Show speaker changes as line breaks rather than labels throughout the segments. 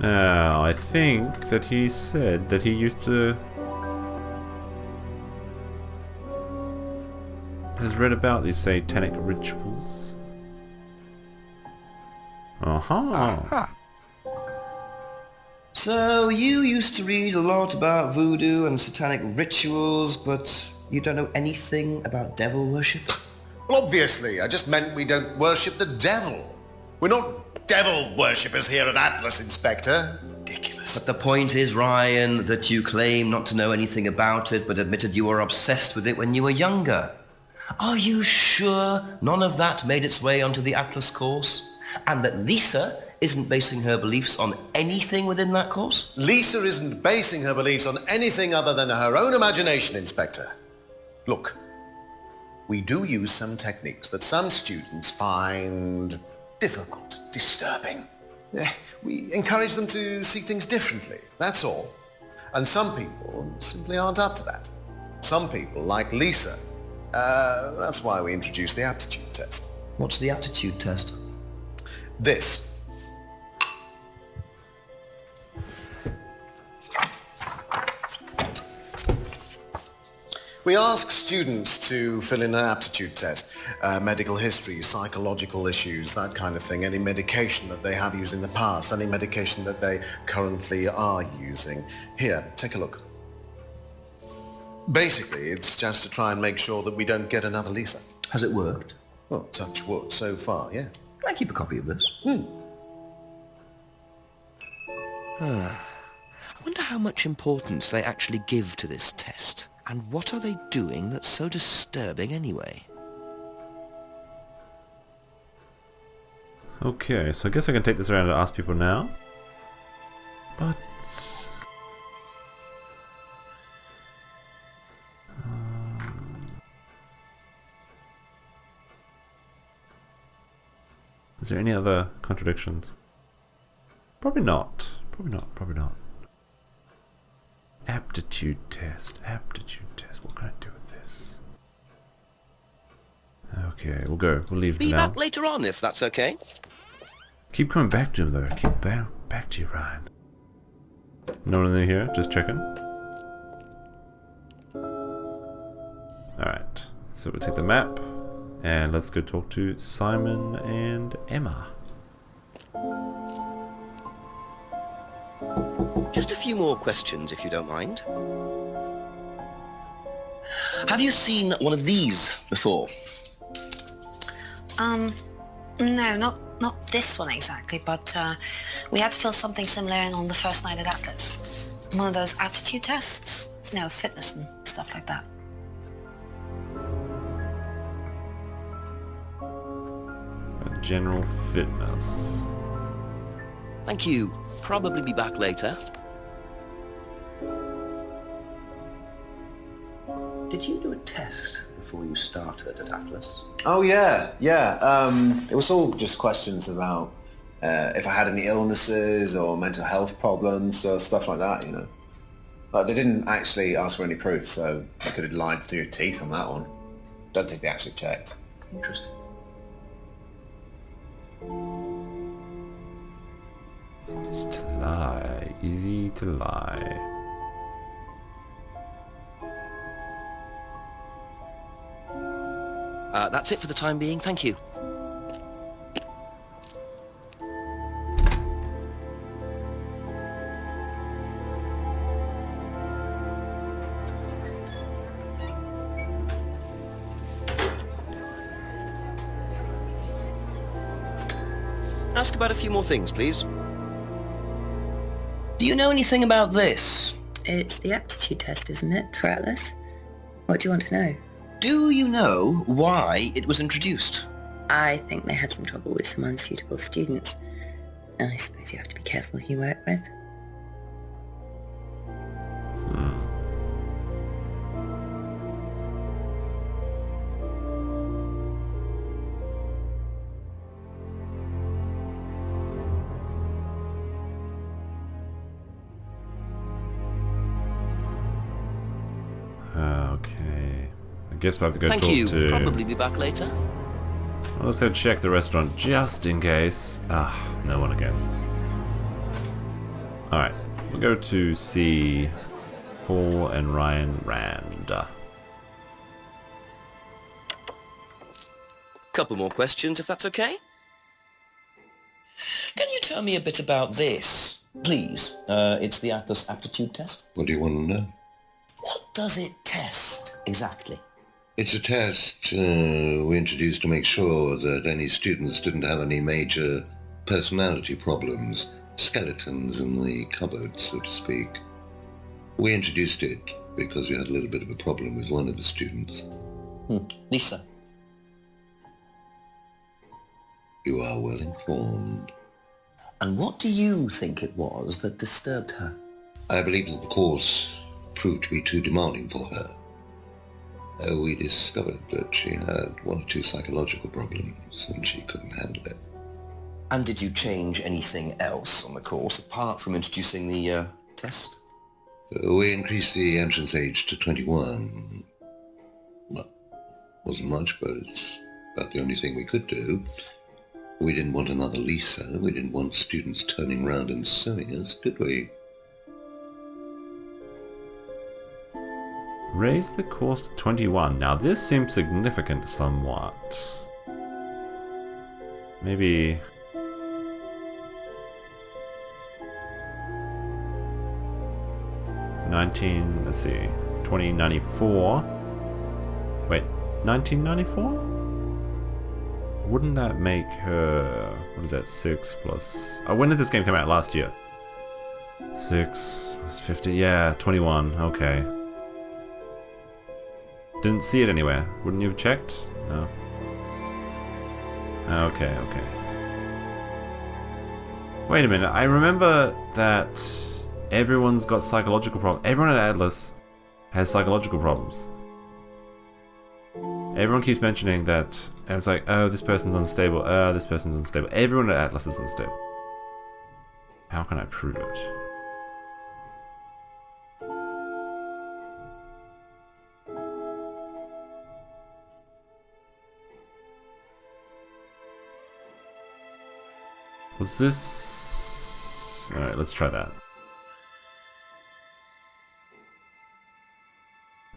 Now, I think that he said that he used to... has read about these satanic rituals. Aha!
So, you used to read a lot about voodoo and satanic rituals, but you don't know anything about devil worship?
Well, obviously, I just meant we don't worship the devil. We're not devil worshippers here at Atlas, Inspector. Ridiculous.
But the point is, Ryan, that you claim not to know anything about it, but admitted you were obsessed with it when you were younger. Are you sure none of that made its way onto the Atlas course? And that Lisa isn't basing her beliefs on anything within that course?
Lisa isn't basing her beliefs on anything other than her own imagination, Inspector. Look, we do use some techniques that some students find difficult, disturbing. We encourage them to see things differently, that's all. And some people simply aren't up to that. Some people, like Lisa, that's why we introduced the aptitude test.
What's the aptitude test?
This. We ask students to fill in an aptitude test, medical history, psychological issues, that kind of thing, any medication that they have used in the past, any medication that they currently are using. Here, take a look. Basically, it's just to try and make sure that we don't get another Lisa.
Has it worked?
Well, touch wood, so far, yes.
Can I keep a copy of this?
I wonder how much importance they actually give to this test. And what are they doing that's so disturbing anyway?
Okay, so I guess I can take this around and ask people now. But... is there any other contradictions? Probably not. Probably not. Probably not. Aptitude test. Aptitude test. What can I do with this? Okay, we'll go. We'll leave
Be
for now.
back later on, if that's okay.
Keep coming back to him, though. Keep back to you, Ryan. No one in here? Just checking. Alright. So we'll take the map. And let's go talk to Simon and Emma.
Just a few more questions, if you don't mind.
Have you seen one of these before?
No, not this one exactly, but we had to fill something similar in on the first night at Atlas. One of those aptitude tests? No, fitness and stuff like that.
General fitness.
Thank you. Probably be back later.
Did you do a test before you started at Atlas?
Oh yeah. It was all just questions about if I had any illnesses or mental health problems or stuff like that, you know. But they didn't actually ask for any proof, so I could have lied through your teeth on that one. Don't think they actually checked.
Interesting.
Easy to lie. Easy to lie.
That's it for the time being. Thank you. Ask about a few more things, please.
Do you know anything about this?
It's the aptitude test, isn't it, for Atlas? What do you want to know?
Do you know why it was introduced?
I think they had some trouble with some unsuitable students. I suppose you have to be careful who you work with.
Okay. I guess we'll have to go
Thank
talk
you.
to...
Probably be back later.
Well, let's go check the restaurant just in case. Ah, no one again. Alright, we'll go to see Paul and Ryan Rand.
Couple more questions, if that's okay? Can you tell me a bit about this, please? It's the Atlas aptitude test.
What do you want to know?
What does it test, exactly?
It's a test we introduced to make sure that any students didn't have any major personality problems, skeletons in the cupboard, so to speak. We introduced it because we had a little bit of a problem with one of the students.
Lisa.
You are well informed.
And what do you think it was that disturbed her?
I believe that the course proved to be too demanding for her. We discovered that she had one or two psychological problems and she couldn't handle it.
And did you change anything else on the course apart from introducing the test?
We increased the entrance age to 21. Well, wasn't much, but it's about the only thing we could do. We didn't want another Lisa. We didn't want students turning around and suing us, did we?
Raise the course to 21. Now this seems significant somewhat. Maybe... let's see, 2094. Wait, 1994? Wouldn't that make her, what is that, 6 plus... Oh, when did this game come out? Last year. 6 plus 50, yeah, 21, okay. Didn't see it anywhere. Wouldn't you have checked? No. Okay, okay. Wait a minute, I remember that everyone's got psychological problems. Everyone at Atlas has psychological problems. Everyone keeps mentioning that, and it's like, oh, this person's unstable, oh, this person's unstable. Everyone at Atlas is unstable. How can I prove it? Was this... Alright, let's try that.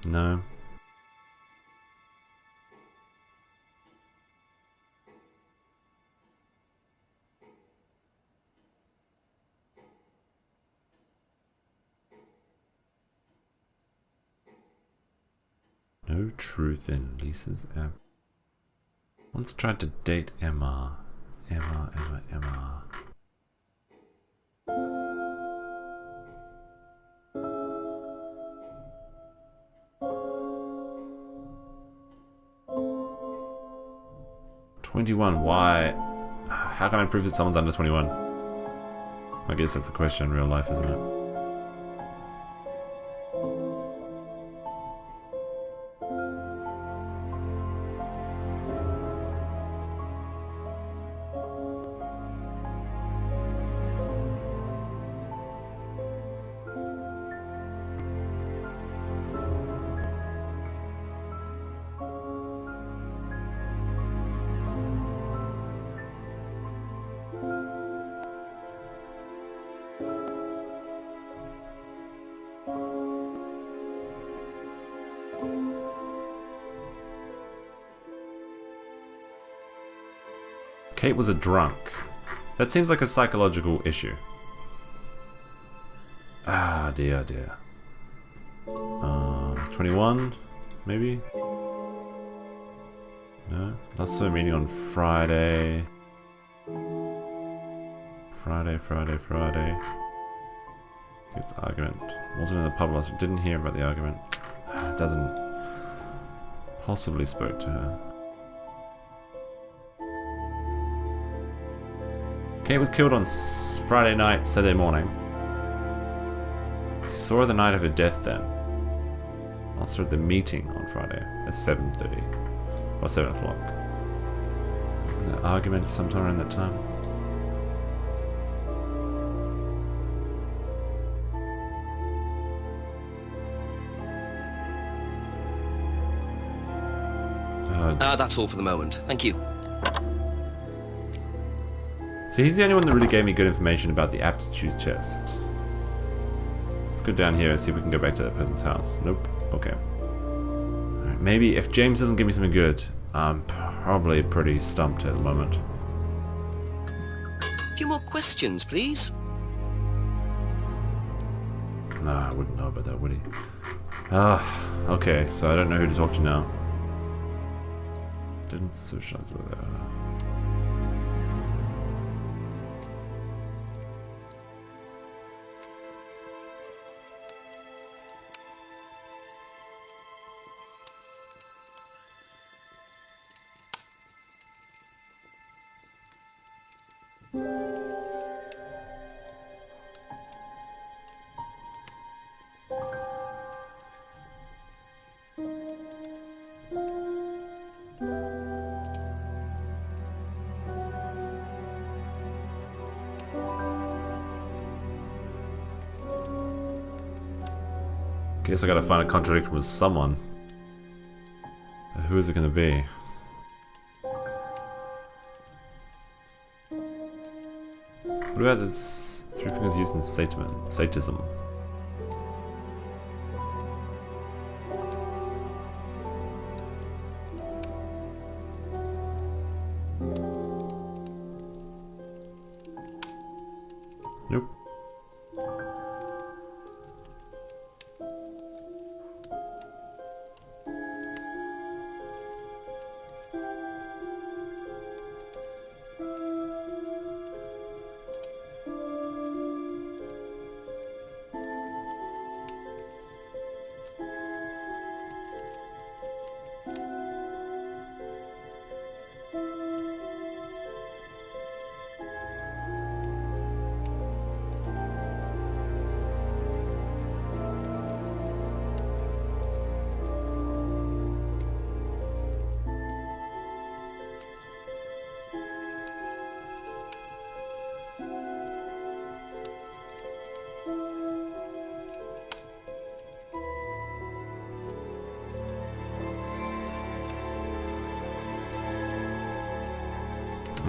No. No truth in Lisa's app. Once tried to date Emma. Emma. 21, why? How can I prove that someone's under 21? I guess that's a question in real life, isn't it? Kate was a drunk. That seems like a psychological issue. Ah, dear. 21, maybe? No? Last saw a meeting on Friday. Friday. It's argument. Wasn't in the pub last week. Didn't hear about the argument. Doesn't... Possibly spoke to her. Kate was killed on Friday night, Saturday morning. Saw her the night of her death then. Also at the meeting on Friday at 7:30. Or 7 o'clock. Wasn't there argument sometime around that time?
That's all for the moment. Thank you.
So he's the only one that really gave me good information about the aptitude test. Let's go down here and see if we can go back to that person's house. Nope. Okay. Alright, maybe if James doesn't give me something good, I'm probably pretty stumped at the moment.
A few more questions, please.
Nah, I wouldn't know about that, would he? Ah, okay, so I don't know who to talk to now. Didn't socialize with her. Guess I gotta find a contradiction with someone. Who is it gonna be? What about this 3 fingers used in Satanism? Nope.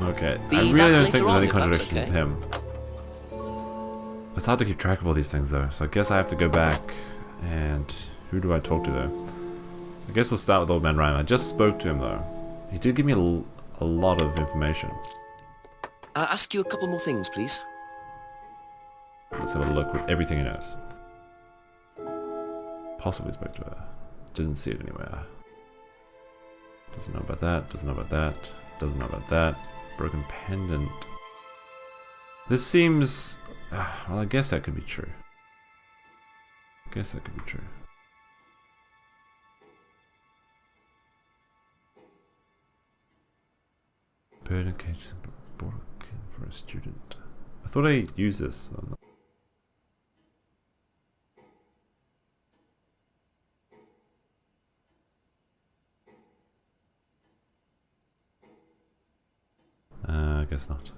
Okay, I really don't think there's any contradiction with him. It's hard to keep track of all these things though, so I guess I have to go back and... Who do I talk to though? I guess we'll start with Old Man Rhyme. I just spoke to him though. He did give me a lot of information.
Ask you a couple more things, please.
Let's have a look with everything he knows. Possibly spoke to her. Didn't see it anywhere. Doesn't know about that, doesn't know about that, doesn't know about that. Broken pendant. This seems... well, I guess that could be true. I guess that could be true. Bird and cage symbol. Broken for a student. I thought I used this. I guess not.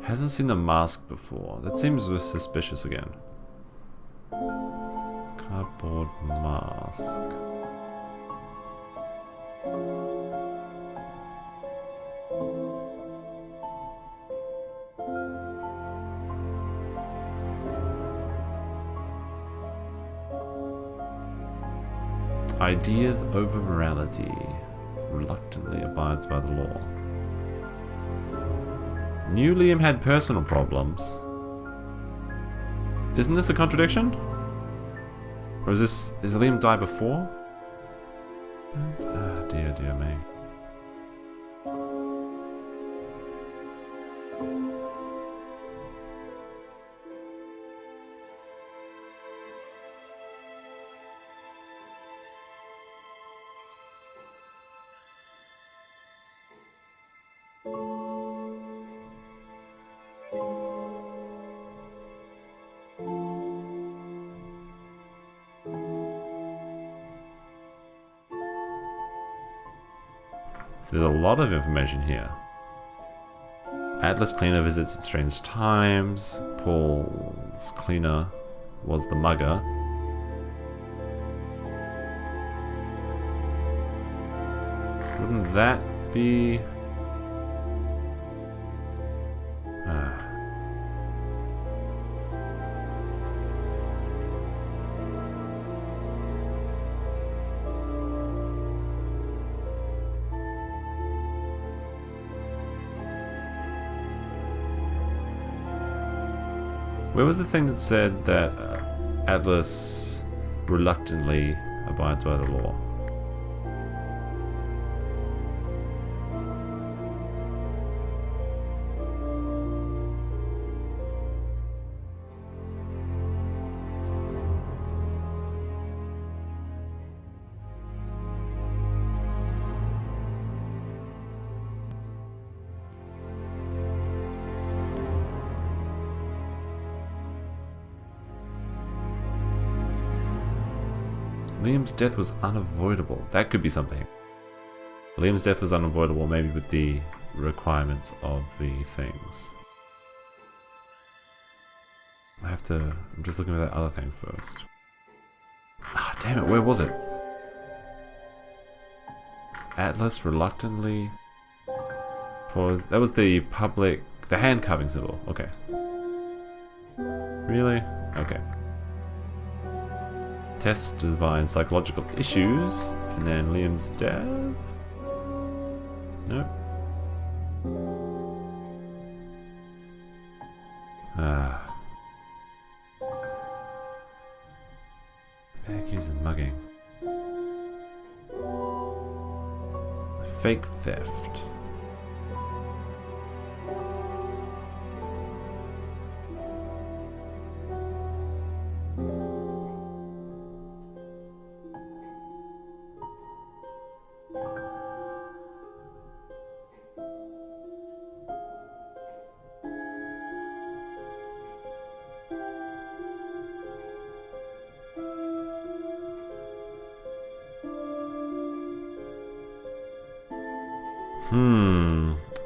Hasn't seen the mask before. That seems suspicious again. Cardboard mask. Ideas over morality. Reluctantly abides by the law. Knew Liam had personal problems. Isn't this a contradiction? Or is Liam died before? Dear, dear me. So there's a lot of information here. Atlas cleaner visits at strange times. Paul's cleaner was the mugger. Wouldn't that be... Where was the thing that said that Atlas reluctantly abides by the law? Liam's death was unavoidable. That could be something. Liam's death was unavoidable, maybe with the requirements of the things. I'm just looking at that other thing first. Ah, damn it, where was it? Atlas reluctantly... That was the hand carving symbol. Okay. Really? Okay. Test to divine psychological issues, and then Liam's death? Nope. Ah. Bag use and mugging. Fake theft.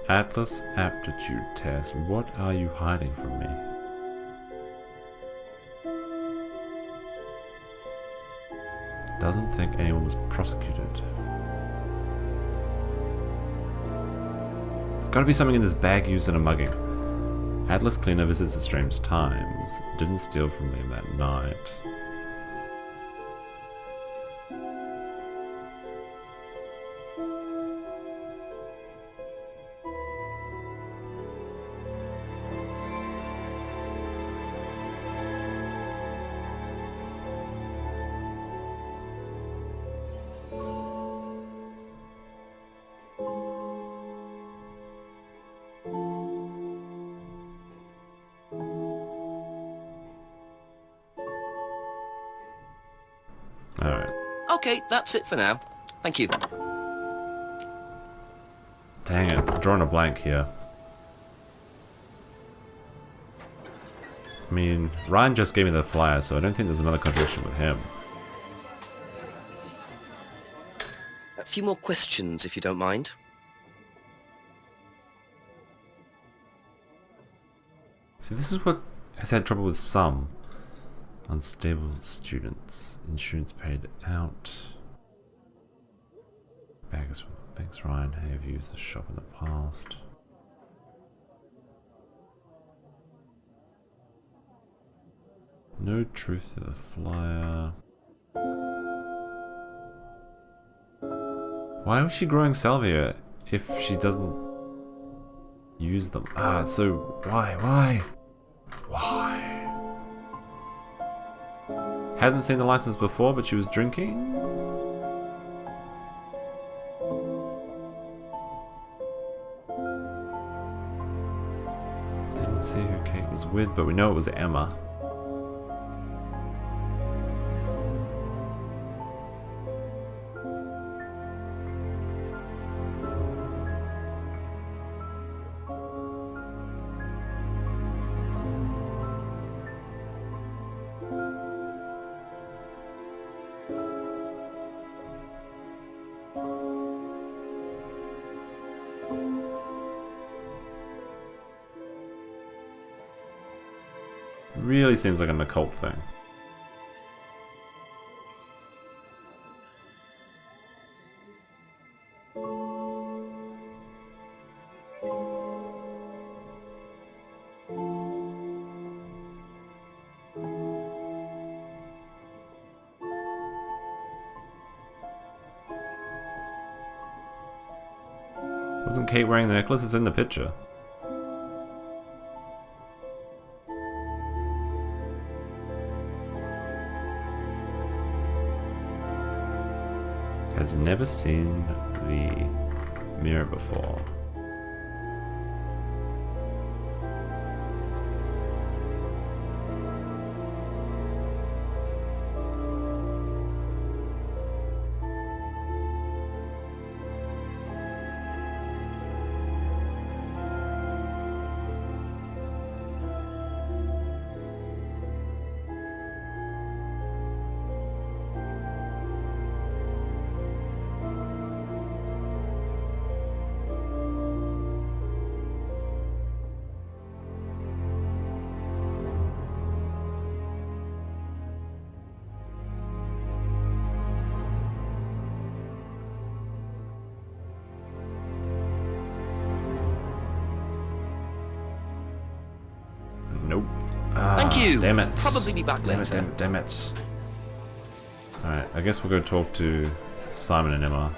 Atlas aptitude test. What are you hiding from me? Doesn't think anyone was prosecuted. There's gotta be something in this bag used in a mugging. Atlas cleaner visits at strange times. Didn't steal from him that night. Alright.
Okay, that's it for now. Thank you.
Dang it, I'm drawing a blank here. I mean, Ryan just gave me the flyer, so I don't think there's another contradiction with him.
A few more questions, if you don't mind.
See, this is what has had trouble with some. Unstable students. Insurance paid out. Baggers from... Thanks, Ryan. Have used the shop in the past. No truth to the flyer. Why was she growing salvia if she doesn't use them? Ah, so why? Hasn't seen the license before, but she was drinking? Didn't see who Kate was with, but we know it was Emma. Really seems like an occult thing. Wasn't Kate wearing the necklace? It's in the picture. has never seen the mirror before. Nope.
Thank you.
Damn it.
Probably be back
Damn
later.
it, damn it. Alright, I guess we'll go talk to Simon and Emma.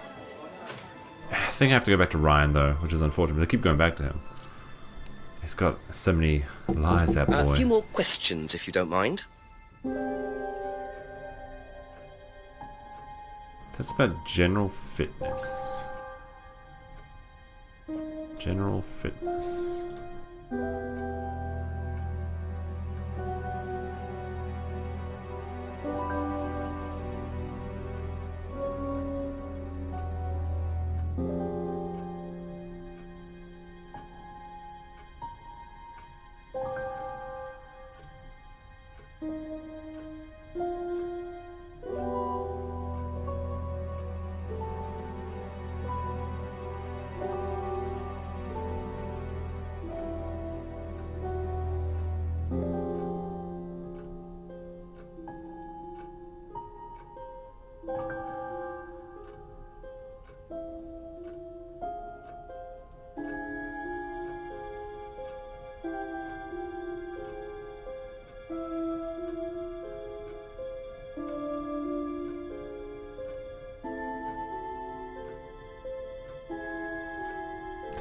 I think I have to go back to Ryan though, which is unfortunate. I keep going back to him. He's got so many lies, that boy.
A few more questions, if you don't mind.
That's about general fitness. General fitness.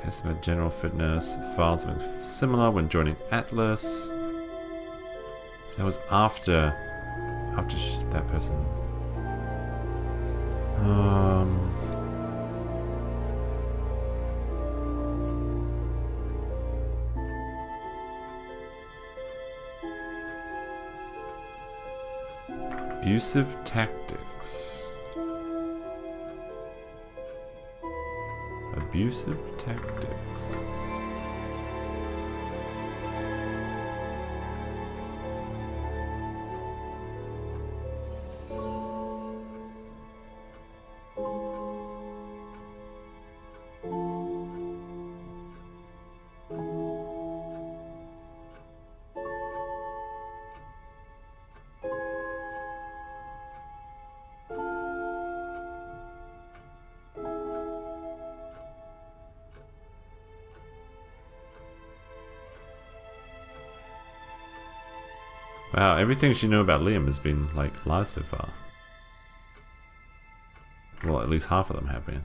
Test about general fitness. Found something similar when joining Atlas. So that was after that person. Abusive tactics. Abusive tactics. Wow, everything she knew about Liam has been, like, lies so far. Well, at least half of them have been.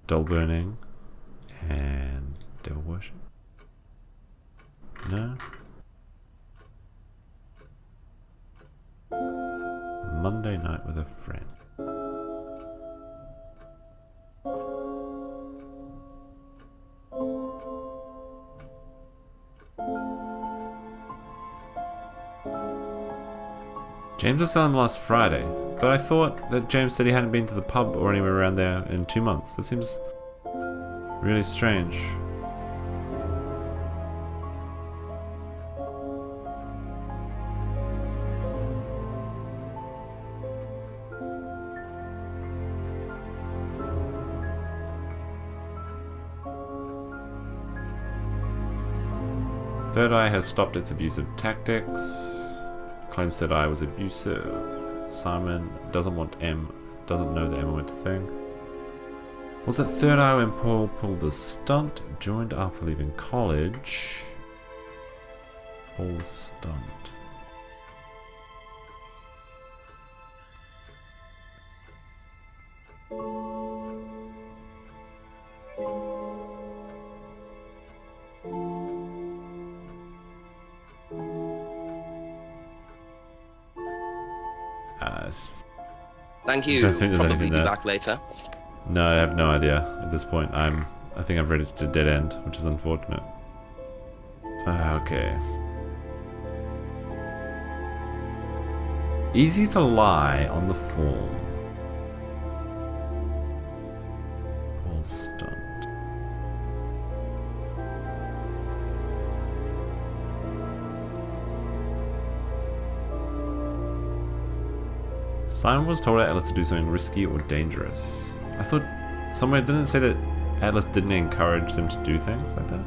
Doll burning and devil worship. No. Monday night with a friend. James was selling last Friday, but I thought that James said he hadn't been to the pub or anywhere around there in 2 months. That seems really strange. Third Eye has stopped its abusive tactics. Claims Third Eye was abusive. Simon doesn't know that Emma went to thing. Was it Third Eye when Paul pulled a stunt? Joined after leaving college. Paul's stunt.
Thank you.
Don't think there's
Probably
anything
be
there.
back later.
No, I have no idea at this point. I think I've reached a dead end, which is unfortunate. Okay. Easy to lie on the form. Paul stunned. Simon was told Atlas to do something risky or dangerous. I thought somewhere didn't it say that Atlas didn't encourage them to do things like that?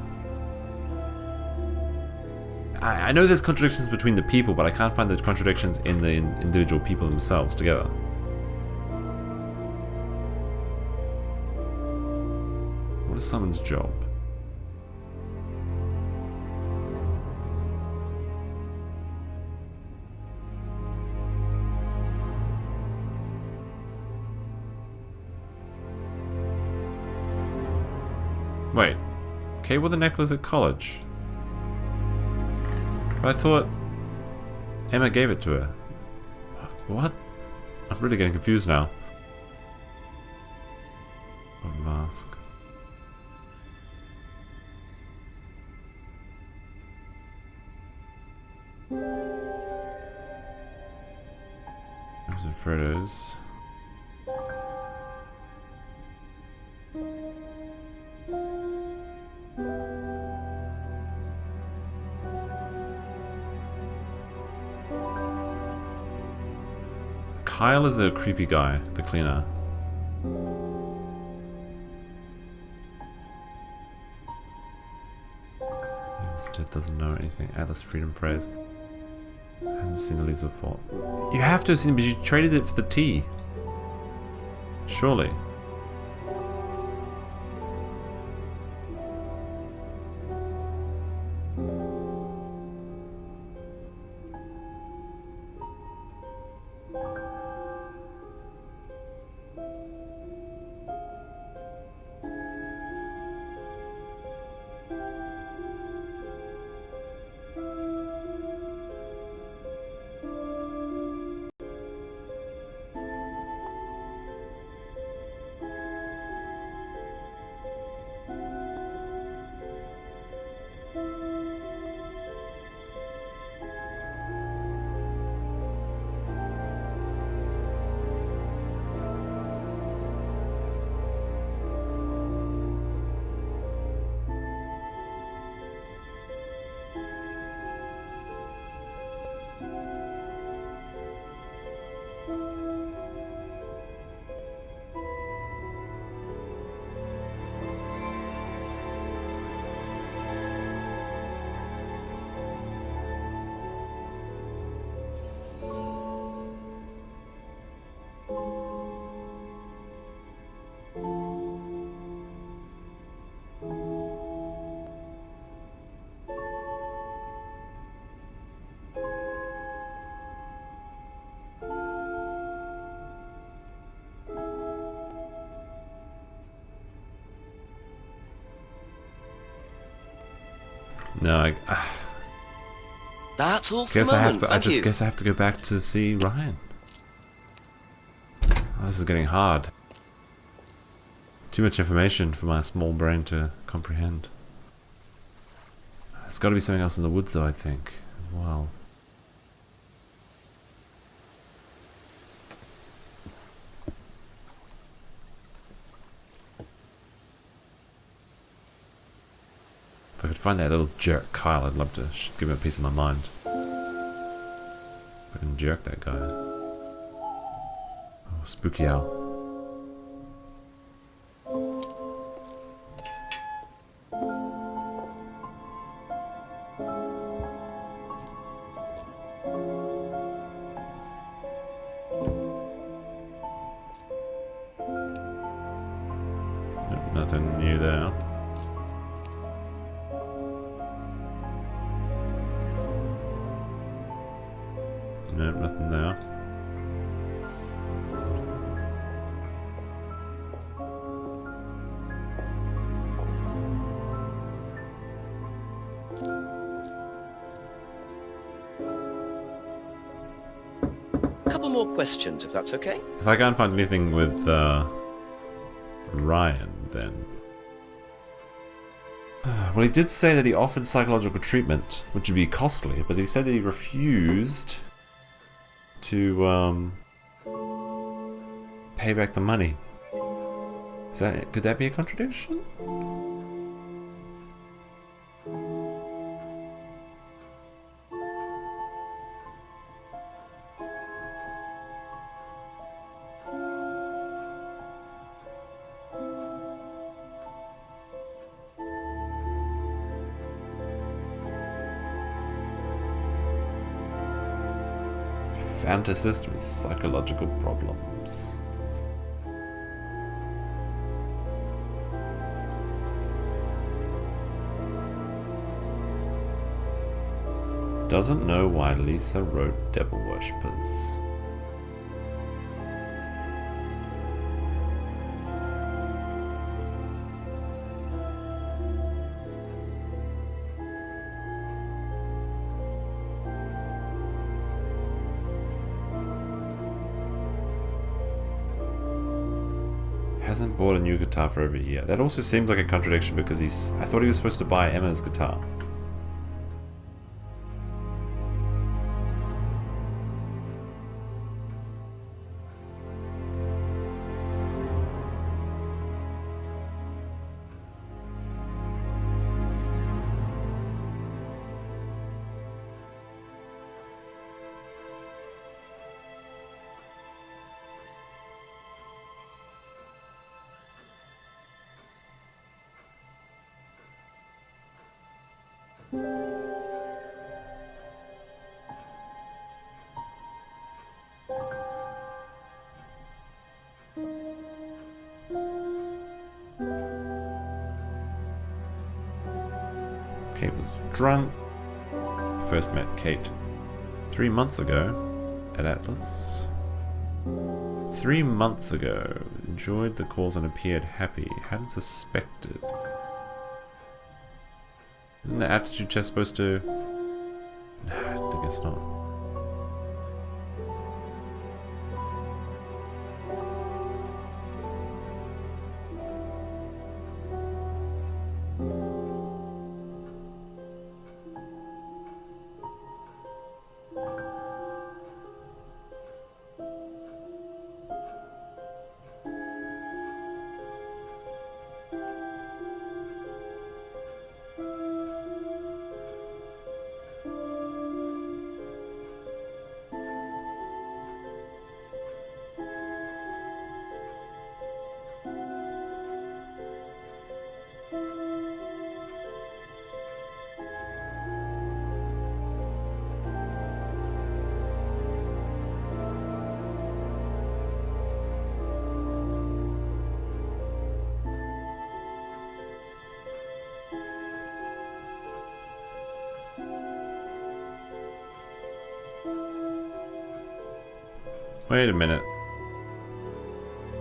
I know there's contradictions between the people, but I can't find the contradictions in the individual people themselves together. What is Simon's job? Wait, Kate wore the necklace at college. But I thought Emma gave it to her. What? I'm really getting confused now. What mask? Those are Frodo's. Kyle is a creepy guy, the cleaner. Still doesn't know anything. Atlas Freedom Phrase. Hasn't seen the leaves before. You have to have seen it, but you traded it for the tea. Surely. No,
That's all for
guess
the
I have
moment.
to. I
Thank
just
you.
guess I have to go back to see Ryan. Oh, this is getting hard. It's too much information for my small brain to comprehend. There's got to be something else in the woods, though. I think as well. If I could find that little jerk Kyle, I'd love to give him a piece of my mind. If I can jerk that guy. Oh, spooky owl. Nope, nothing new there. Nope, nothing there.
couple more questions, if that's okay.
If I can't find anything with Ryan, then... Well, he did say that he offered psychological treatment, which would be costly, but he said that he refused to pay back the money. Could that be a contradiction? Fantasist with psychological problems. Doesn't know why Lisa wrote Devil Worshippers. Hasn't bought a new guitar for over a year. That also seems like a contradiction because I thought he was supposed to buy Emma's guitar. Kate was drunk. First met Kate 3 months ago at Atlas. 3 months ago. Enjoyed the calls and appeared happy. Hadn't suspected. Isn't the aptitude test supposed to... Nah, I guess not. Wait a minute.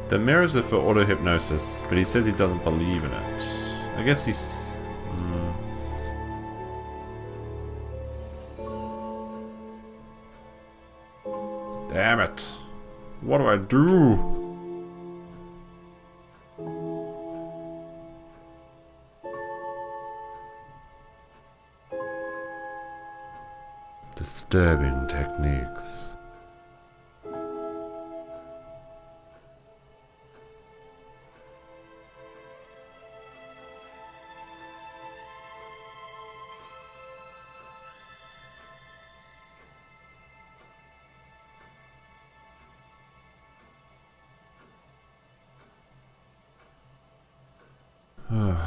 The mirrors are for auto-hypnosis, but he says he doesn't believe in it. I guess he's... Damn it. What do I do? Disturbing techniques.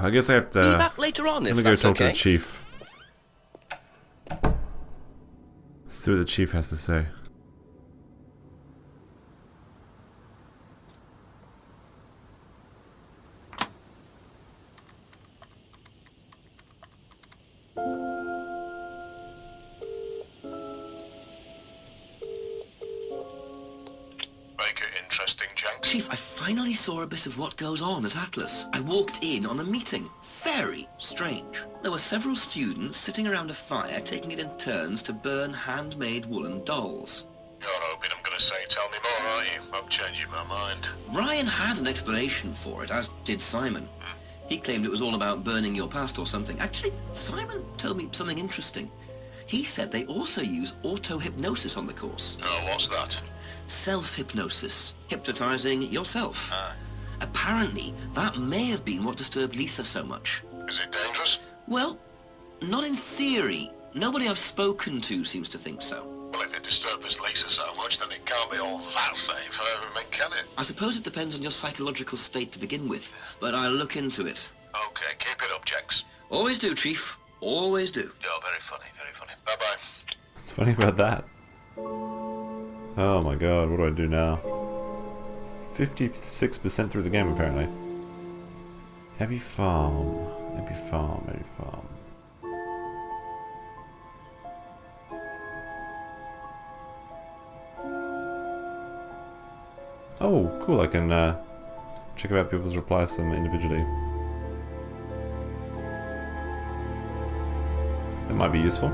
I guess I have to...
Be back later on,
I'm gonna go talk to the chief. See what the chief has to say.
Make it interesting, Jenks.
Chief, I finally saw a bit of what goes on at Atlas. I walked in on a meeting. Very strange. There were several students sitting around a fire taking it in turns to burn handmade woolen dolls.
You're hoping I'm going to say I'm changing my mind.
Ryan had an explanation for it, as did Simon. He claimed it was all about burning your past or something. Actually, Simon told me something interesting. He said they also use auto-hypnosis on the course.
Oh, what's that?
Self-hypnosis. Hypnotizing yourself. Apparently, that may have been what disturbed Lisa so much.
Is it dangerous?
Well, not in theory. Nobody I've spoken to seems to think so.
Well, if it disturbs Lisa so much, then it can't be all that safe, can it?
I suppose it depends on your psychological state to begin with, but I'll look into it.
Okay, keep it up, Jenks.
Always do, Chief. Always do.
Oh, very funny, very funny. Bye-bye.
What's funny about that? Oh my god, what do I do now? 56% through the game, apparently. Abbey Farm. Abbey Farm, Abbey Farm. Oh, cool, I can check out people's replies to them individually. That might be useful.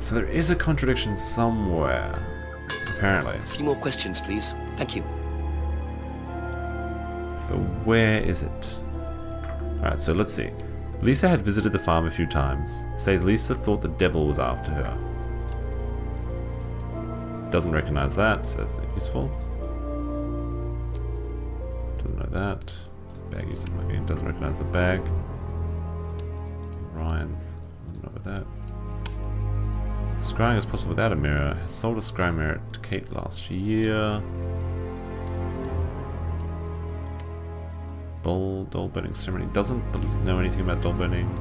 So there is a contradiction somewhere, apparently.
A few more questions, please. Thank you.
But where is it? Alright, so let's see. Lisa had visited the farm a few times. Says Lisa thought the devil was after her. Doesn't recognize that, so that's not useful. Doesn't know that. Bag using my game. Doesn't recognize the bag. Ryan's. Not about that. Scrying is possible without a mirror. Sold a scry mirror to Kate last year. Doll burning ceremony. Doesn't know anything about doll burning.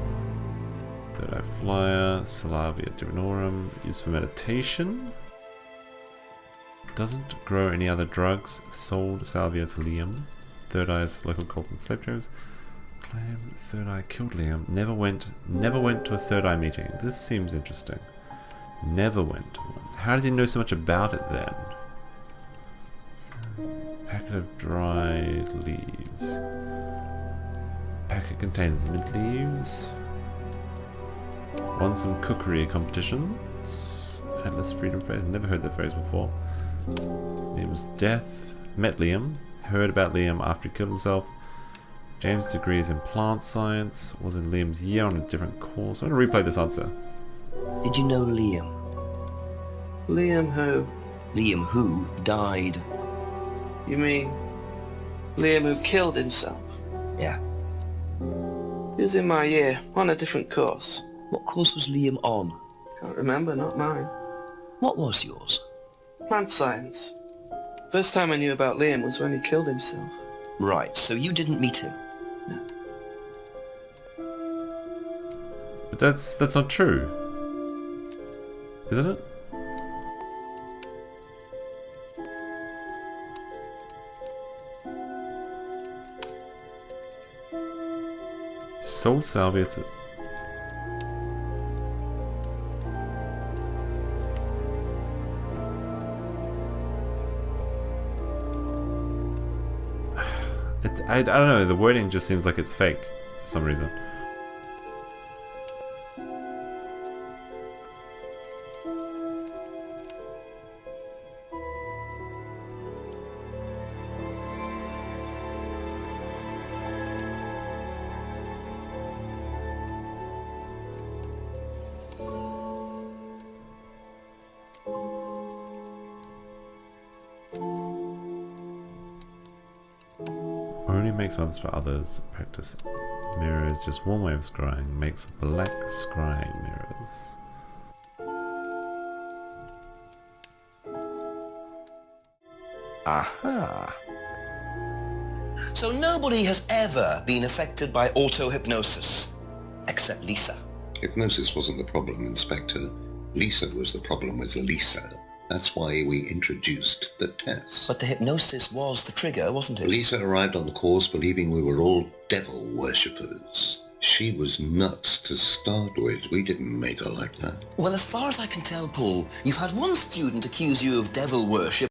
Third Eye Flyer. Salavia divinorum. Used for meditation. Doesn't grow any other drugs. Sold Salvia to Liam. Third Eye's local cult and slave traders. Claim Third Eye killed Liam. Never went to a Third Eye meeting. This seems interesting. Never went to one. How does he know so much about it then? So, packet of dry leaves. Packet contains mint leaves. Won some cookery competitions. Atlas Freedom phrase. Never heard that phrase before. Liam's death. Met Liam. Heard about Liam after he killed himself. James' degree is in plant science. Was in Liam's year on a different course. I'm going to replay this answer.
Did you know Liam?
Liam who?
Liam who died.
You mean Liam who killed himself?
Yeah.
He was in my year, on a different course.
What course was Liam on?
Can't remember, not mine.
What was yours?
Plant science. First time I knew about Liam was when he killed himself.
Right, so you didn't meet him?
No.
But that's not true. Isn't it? Sold salvia to... I don't know, the wording just seems like it's fake for some reason. Only makes others for others. Practice mirror is just one way of scrying. Makes black scrying mirrors.
Aha. So nobody has ever been affected by auto-hypnosis, except Lisa.
Hypnosis wasn't the problem, Inspector. Lisa was the problem with Lisa. That's why we introduced the test.
But the hypnosis was the trigger, wasn't it?
Lisa arrived on the course believing we were all devil worshippers. She was nuts to start with. We didn't make her like that.
Well, as far as I can tell, Paul, you've had one student accuse you of devil worship